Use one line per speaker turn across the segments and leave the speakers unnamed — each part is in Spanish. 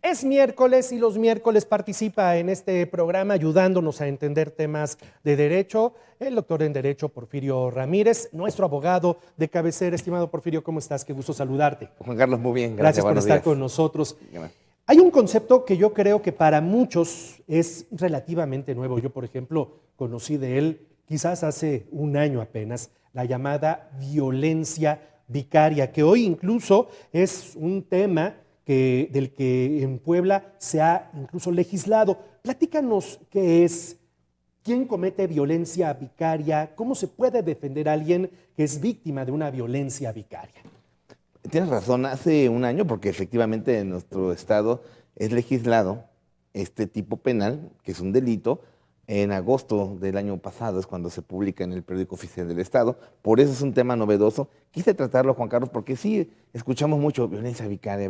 Es miércoles y los miércoles participa en este programa ayudándonos a entender temas de derecho el doctor en Derecho Porfirio Ramírez, nuestro abogado de cabecera. Estimado Porfirio, ¿cómo estás? Qué gusto saludarte.
Juan Carlos, muy bien,
Gracias por
buenos
estar
días.
con nosotros. Hay un concepto que yo creo que para muchos es relativamente nuevo. Yo, por ejemplo, conocí de él quizás hace un año apenas, la llamada violencia vicaria, que hoy incluso es un tema del que en Puebla se ha incluso legislado. Platícanos qué es, quién comete violencia vicaria, cómo se puede defender a alguien que es víctima de una violencia vicaria.
Tienes razón, hace un año, porque efectivamente en nuestro estado es legislado este tipo penal, que es un delito. En agosto del año pasado es cuando se publica en el periódico oficial del estado. Por eso es un tema novedoso. Quise tratarlo, Juan Carlos, porque sí escuchamos mucho violencia vicaria,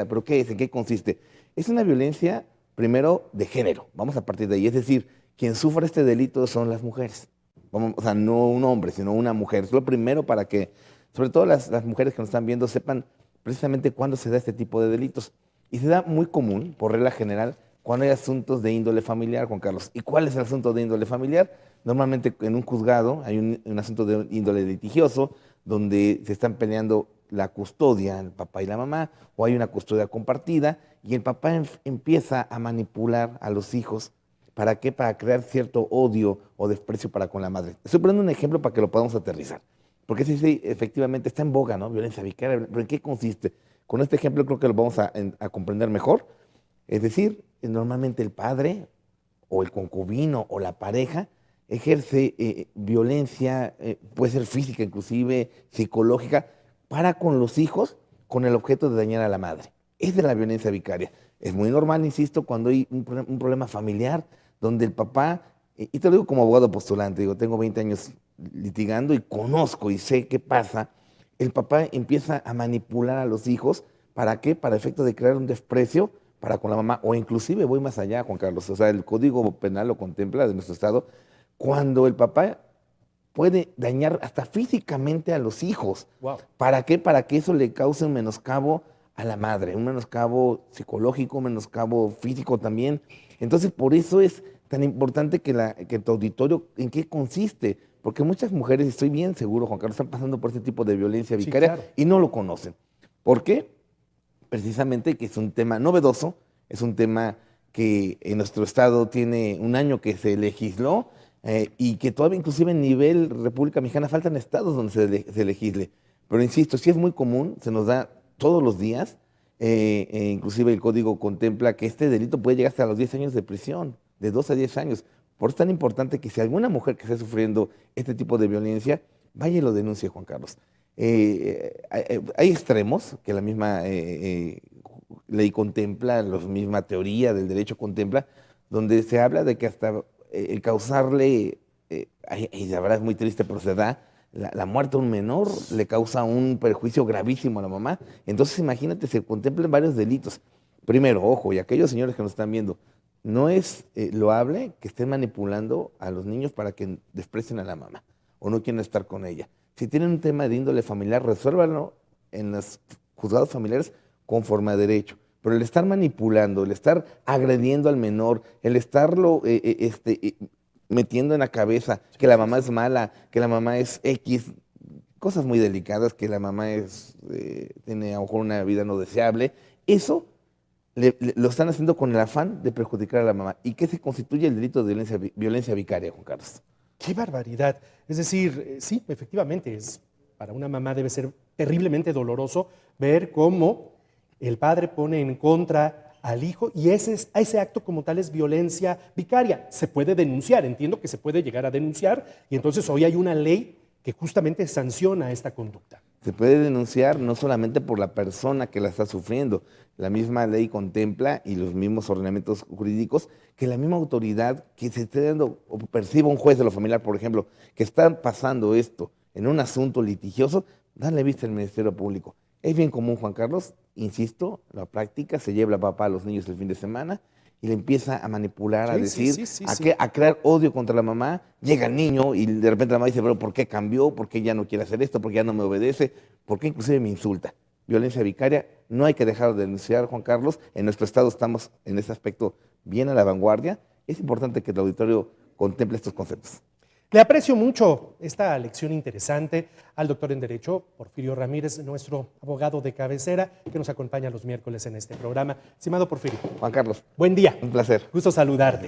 pero ¿qué es? ¿En qué consiste? Es una violencia, primero, de género. Vamos a partir de ahí. Es decir, quien sufre este delito son las mujeres. O sea, no un hombre, sino una mujer. Es lo primero para que, sobre todo las mujeres que nos están viendo, sepan precisamente cuándo se da este tipo de delitos. Y se da muy común, por regla general, cuando hay asuntos de índole familiar, Juan Carlos. ¿Y cuál es el asunto de índole familiar? Normalmente en un juzgado hay un asunto de índole litigioso, donde se están peleando la custodia, el papá y la mamá, o hay una custodia compartida, y el papá empieza a manipular a los hijos. ¿Para qué? Para crear cierto odio o desprecio para con la madre. Estoy poniendo un ejemplo para que lo podamos aterrizar. Porque sí, efectivamente está en boga, ¿no? Violencia vicaria, pero ¿en qué consiste? Con este ejemplo creo que lo vamos a comprender mejor. Es decir, normalmente el padre o el concubino o la pareja ejerce violencia, puede ser física inclusive, psicológica, para con los hijos con el objeto de dañar a la madre. Es de la violencia vicaria. Es muy normal, insisto, cuando hay un problema familiar donde el papá, y te lo digo como abogado postulante, digo, tengo 20 años litigando y conozco y sé qué pasa, el papá empieza a manipular a los hijos. ¿Para qué? Para efecto de crear un desprecio para con la mamá, o inclusive voy más allá, Juan Carlos, o sea, el Código Penal lo contempla de nuestro estado, cuando el papá puede dañar hasta físicamente a los hijos.
Wow.
¿Para qué? Para que eso le cause un menoscabo a la madre, un menoscabo psicológico, un menoscabo físico también. Entonces, por eso es tan importante que tu auditorio, ¿en qué consiste? Porque muchas mujeres, estoy bien seguro, Juan Carlos, están pasando por este tipo de violencia vicaria,
Sí, claro.
y no lo conocen. ¿Por qué? Precisamente que es un tema novedoso, es un tema que en nuestro estado tiene un año que se legisló, y que todavía inclusive en nivel República Mexicana faltan estados donde se legisle. Pero insisto, sí es muy común, se nos da todos los días, inclusive el código contempla que este delito puede llegar hasta los 10 años de prisión, de 2 a 10 años. Por eso es tan importante que si alguna mujer que esté sufriendo este tipo de violencia, vaya y lo denuncie, Juan Carlos. Hay extremos que la misma ley contempla, la misma teoría del derecho contempla, donde se habla de que hasta el causarle, y la verdad es muy triste, pero se da la muerte a un menor, le causa un perjuicio gravísimo a la mamá. Entonces imagínate, se contemplan varios delitos. Primero, ojo, y aquellos señores que nos están viendo, no es loable que estén manipulando a los niños para que desprecien a la mamá o no quieran estar con ella. Si tienen un tema de índole familiar, resuélvanlo en los juzgados familiares conforme a derecho. Pero el estar manipulando, el estar agrediendo al menor, el estarlo metiendo en la cabeza que la mamá es mala, que la mamá es X, cosas muy delicadas, que la mamá tiene a lo mejor una vida no deseable, eso lo están haciendo con el afán de perjudicar a la mamá. ¿Y qué se constituye el delito de violencia vicaria, Juan Carlos?
¡Qué barbaridad! Es decir, sí, efectivamente, para una mamá debe ser terriblemente doloroso ver cómo el padre pone en contra al hijo y ese acto como tal es violencia vicaria. Se puede denunciar, entiendo que se puede llegar a denunciar, y entonces hoy hay una ley que justamente sanciona esta conducta.
Se puede denunciar no solamente por la persona que la está sufriendo, la misma ley contempla y los mismos ordenamientos jurídicos que la misma autoridad que se esté dando o perciba un juez de lo familiar, por ejemplo, que está pasando esto en un asunto litigioso, darle vista al Ministerio Público. Es bien común, Juan Carlos, insisto, la práctica se lleva la papá a los niños el fin de semana y le empieza a manipular, a decir,
Sí.
a crear odio contra la mamá. Llega el niño y de repente la mamá dice, pero ¿por qué cambió? ¿Por qué ya no quiere hacer esto? ¿Por qué ya no me obedece? ¿Por qué inclusive me insulta? violencia vicaria. No hay que dejar de denunciar, Juan Carlos. En nuestro estado estamos en ese aspecto bien a la vanguardia. Es importante que el auditorio contemple estos conceptos.
Le aprecio mucho esta lección interesante al doctor en Derecho, Porfirio Ramírez, nuestro abogado de cabecera, que nos acompaña los miércoles en este programa. Estimado Porfirio.
Juan Carlos.
Buen día.
Un placer.
Gusto saludarte.